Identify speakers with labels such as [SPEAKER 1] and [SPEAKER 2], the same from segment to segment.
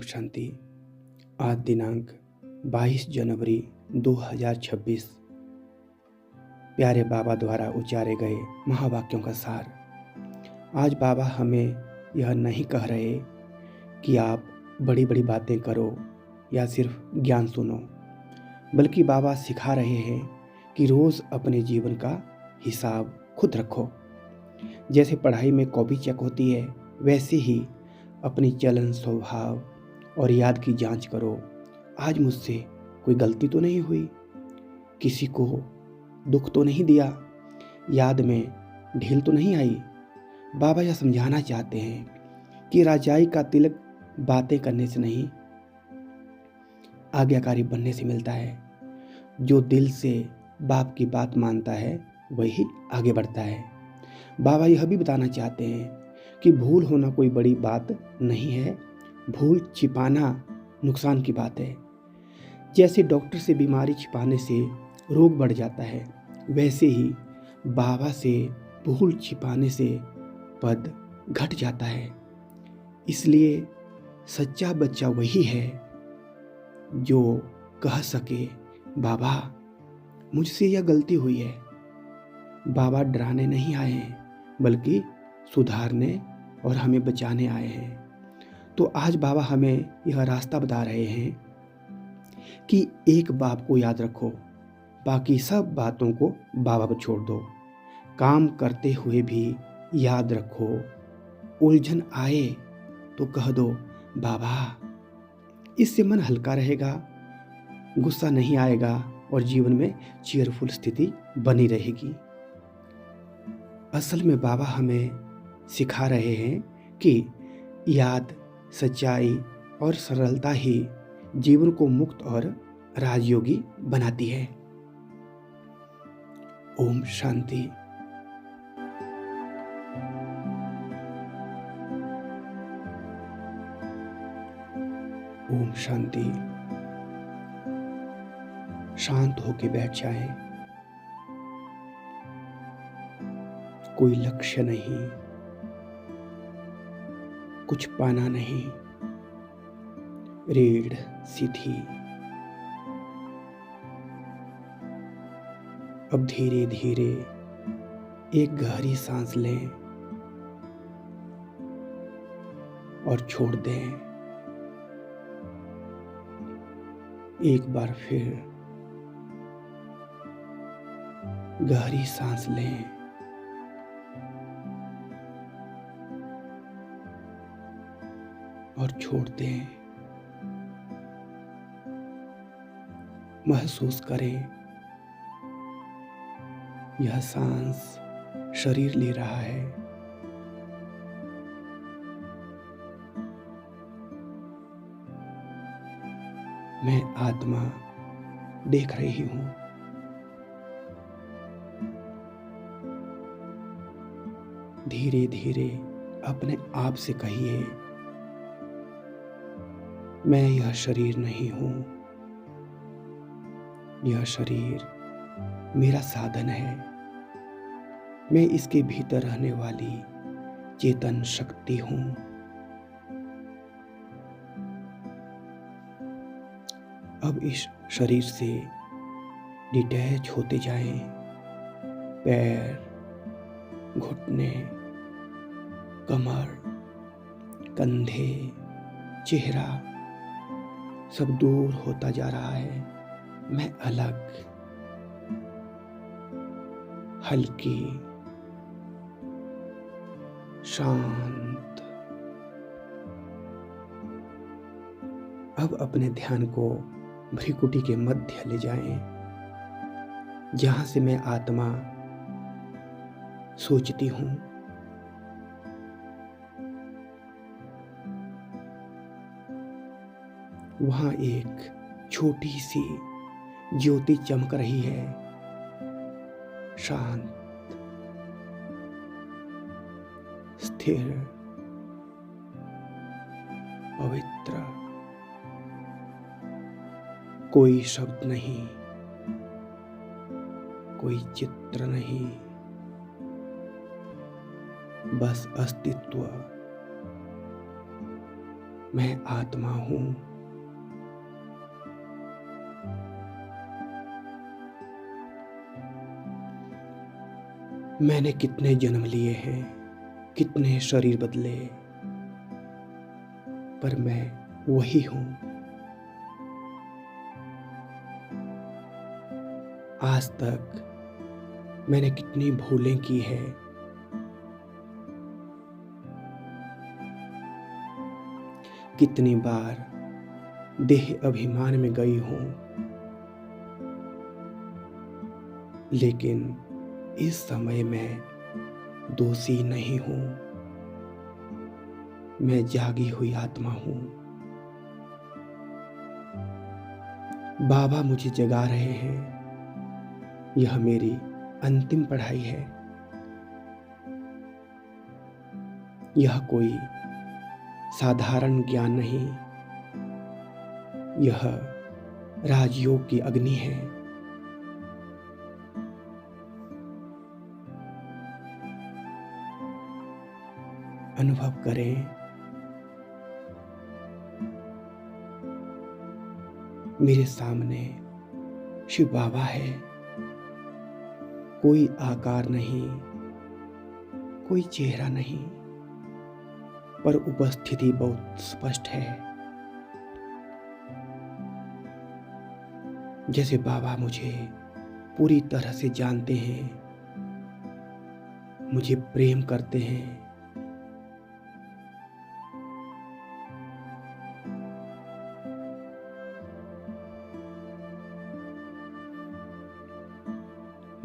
[SPEAKER 1] शांति। आज दिनांक 22 जनवरी 2026 प्यारे बाबा द्वारा उच्चारे गए महावाक्यों का सार। आज बाबा हमें यह नहीं कह रहे कि आप बड़ी बड़ी बातें करो या सिर्फ ज्ञान सुनो, बल्कि बाबा सिखा रहे हैं कि रोज़ अपने जीवन का हिसाब खुद रखो। जैसे पढ़ाई में कॉपी चेक होती है, वैसे ही अपनी चलन स्वभाव और याद की जांच करो। आज मुझसे कोई गलती तो नहीं हुई, किसी को दुख तो नहीं दिया, याद में ढील तो नहीं आई। बाबा यह समझाना चाहते हैं कि राजाई का तिलक बातें करने से नहीं, आज्ञाकारी बनने से मिलता है। जो दिल से बाप की बात मानता है वही आगे बढ़ता है। बाबा यह भी बताना चाहते हैं कि भूल होना कोई बड़ी बात नहीं है, भूल छिपाना नुकसान की बात है। जैसे डॉक्टर से बीमारी छिपाने से रोग बढ़ जाता है, वैसे ही बाबा से भूल छिपाने से पद घट जाता है। इसलिए सच्चा बच्चा वही है जो कह सके, बाबा मुझसे यह गलती हुई है। बाबा डराने नहीं आए हैं, बल्कि सुधारने और हमें बचाने आए हैं। तो आज बाबा हमें यह रास्ता बता रहे हैं कि एक बाप को याद रखो, बाकी सब बातों को बाबा पर छोड़ दो। काम करते हुए भी याद रखो, उलझन आए तो कह दो बाबा। इससे मन हल्का रहेगा, गुस्सा नहीं आएगा और जीवन में चीयरफुल स्थिति बनी रहेगी। असल में बाबा हमें सिखा रहे हैं कि याद, सच्चाई और सरलता ही जीवन को मुक्त और राजयोगी बनाती है। ओम शांति। ओम शांति। शांत होके बैठ जाएं। कोई लक्ष्य नहीं, कुछ पाना नहीं, रीढ़ सीधी। अब धीरे धीरे एक गहरी सांस लें और छोड़ दें। एक बार फिर गहरी सांस लें और छोड़ दें। महसूस करें यह सांस शरीर ले रहा है। मैं आत्मा देख रही हूं। धीरे धीरे अपने आप से कहिए, मैं यह शरीर नहीं हूं, यह शरीर मेरा साधन है। मैं इसके भीतर रहने वाली चेतन शक्ति हूं। अब इस शरीर से डिटैच होते जाएं। पैर, घुटने, कमर, कंधे, चेहरा सब दूर होता जा रहा है। मैं अलग, हल्की, शांत। अब अपने ध्यान को भ्रिकुटी के मध्य ले जाएं, जहां से मैं आत्मा सोचती हूं। वहां एक छोटी सी ज्योति चमक रही है, शांत, स्थिर, पवित्र। कोई शब्द नहीं, कोई चित्र नहीं, बस अस्तित्व। मैं आत्मा हूँ। मैंने कितने जन्म लिए हैं, कितने शरीर बदले, पर मैं वही हूँ। आज तक मैंने कितनी भूलें की है, कितनी बार देह अभिमान में गई हूँ, लेकिन इस समय मैं दोषी नहीं हूँ। मैं जागी हुई आत्मा हूँ। बाबा मुझे जगा रहे हैं। यह मेरी अंतिम पढ़ाई है। यह कोई साधारण ज्ञान नहीं, यह राजयोग की अग्नि है। अनुभव करें, मेरे सामने शिव बाबा है। कोई आकार नहीं, कोई चेहरा नहीं, पर उपस्थिति बहुत स्पष्ट है। जैसे बाबा मुझे पूरी तरह से जानते हैं, मुझे प्रेम करते हैं।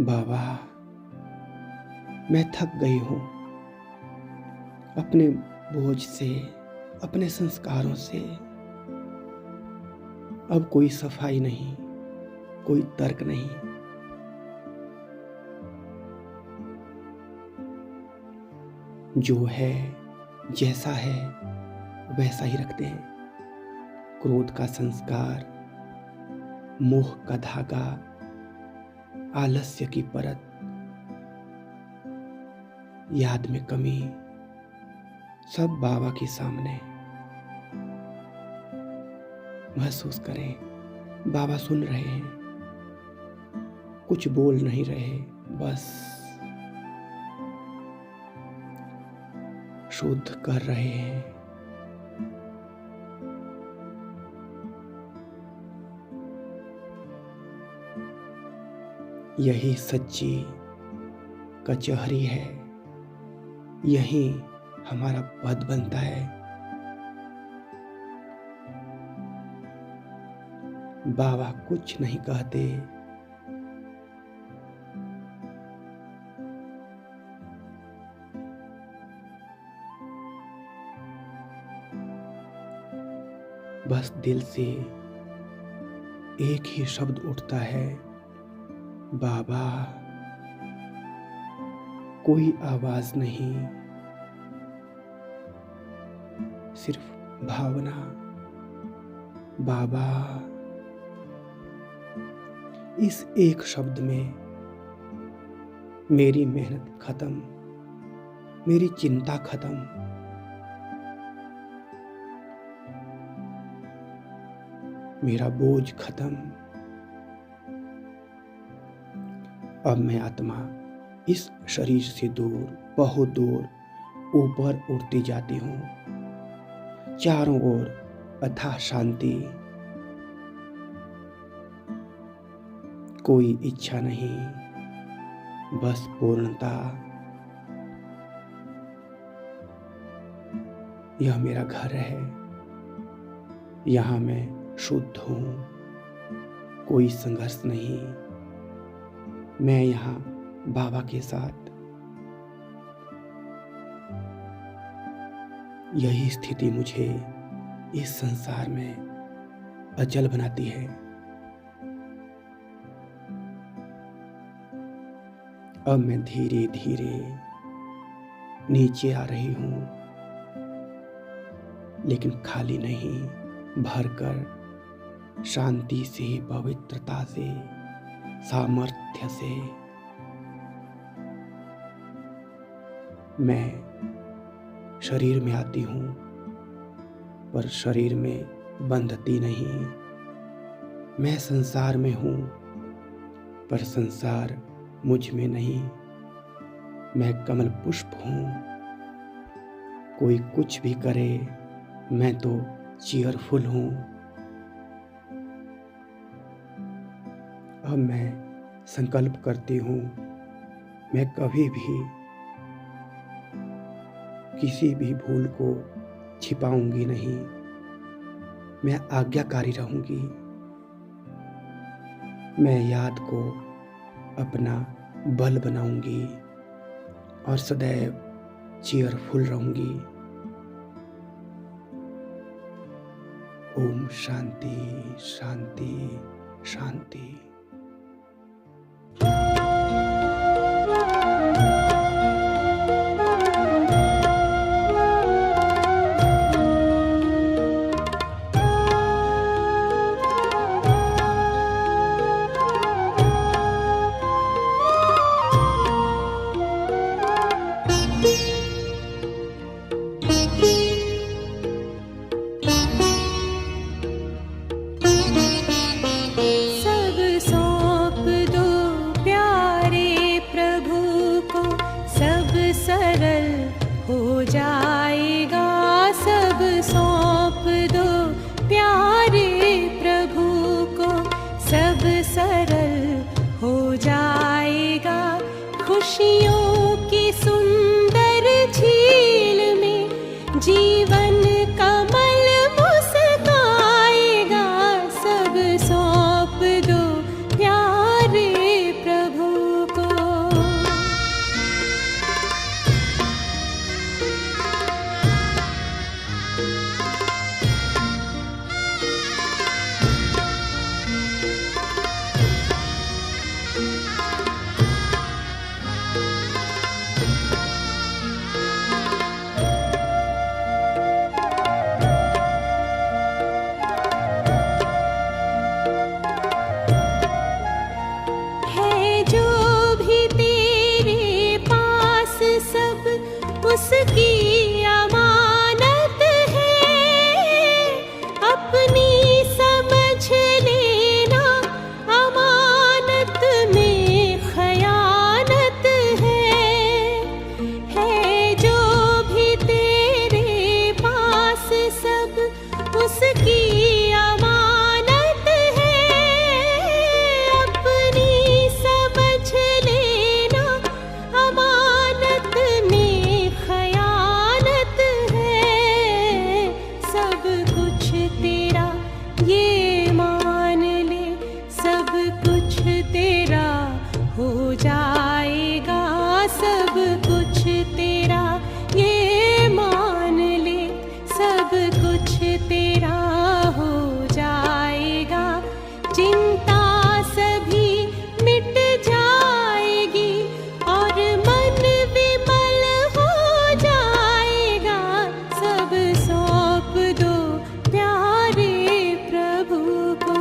[SPEAKER 1] बाबा, मैं थक गई हूँ अपने बोझ से, अपने संस्कारों से। अब कोई सफाई नहीं, कोई तर्क नहीं। जो है, जैसा है, वैसा ही रखते हैं। क्रोध का संस्कार, मोह का धागा, आलस्य की परत, याद में कमी, सब बाबा के सामने। महसूस करें, बाबा सुन रहे हैं, कुछ बोल नहीं रहे, बस शुद्ध कर रहे हैं। यही सच्ची कचहरी है, यही हमारा पद बनता है। बाबा कुछ नहीं कहते, बस दिल से एक ही शब्द उठता है, बाबा। कोई आवाज नहीं, सिर्फ भावना, बाबा। इस एक शब्द में मेरी मेहनत खत्म, मेरी चिंता खत्म। मेरा बोझ खत्म। अब मैं आत्मा इस शरीर से दूर, बहुत दूर ऊपर उड़ती जाती हूँ। चारों ओर अथाह शांति, कोई इच्छा नहीं, बस पूर्णता। यह मेरा घर है, यहाँ मैं शुद्ध हूँ, कोई संघर्ष नहीं। मैं यहाँ बाबा के साथ। यही स्थिति मुझे इस संसार में अचल बनाती है। अब मैं धीरे धीरे नीचे आ रही हूँ, लेकिन खाली नहीं, भरकर, शांति से, पवित्रता से, सामर्थ्य से। मैं शरीर में आती हूँ, पर शरीर में बंधती नहीं। मैं संसार में हूँ पर संसार मुझ में नहीं। मैं कमल पुष्प हूँ, कोई कुछ भी करे मैं तो चीयरफुल हूँ। अब मैं संकल्प करती हूँ, मैं कभी भी किसी भी भूल को छिपाऊंगी नहीं। मैं आज्ञाकारी रहूंगी। मैं याद को अपना बल बनाऊंगी और सदैव चीयरफुल रहूंगी। ओम शांति शांति शांति।
[SPEAKER 2] सरल हो जाएगा, सब सौंप दो प्यारे प्रभु को, सब सरल हो जाएगा। खुशियों की सुंदर झील में जीवन कमल मुस्काएगा, सब सौंप दो प्यारे प्रभु को। उसकी अमानत है, अपनी समझ लेना, अमानत में खयानत है जो भी तेरे पास सब उसकी अमानत है, अपनी समझ लेना, अमानत में हो जाएगा, सब कुछ तेरा ये मान ले, सब कुछ तेरा हो जाएगा। चिंता सभी मिट जाएगी और मन विमल हो जाएगा, सब सौंप दो प्यारे प्रभु को।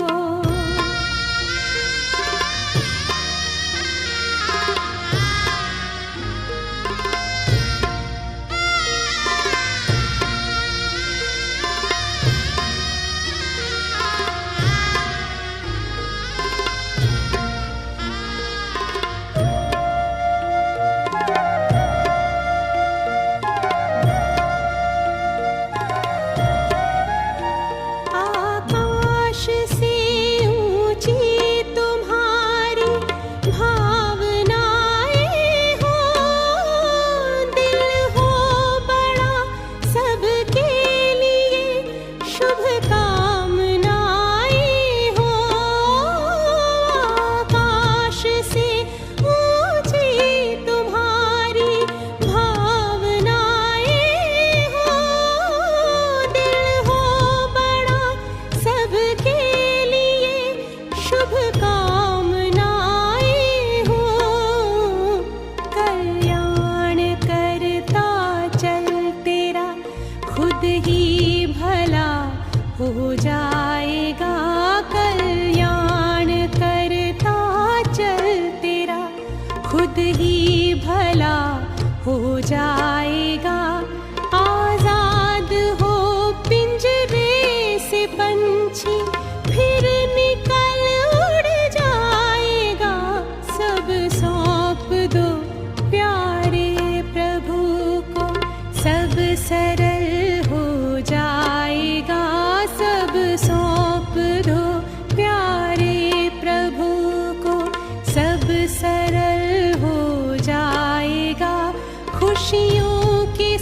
[SPEAKER 2] खुशियों के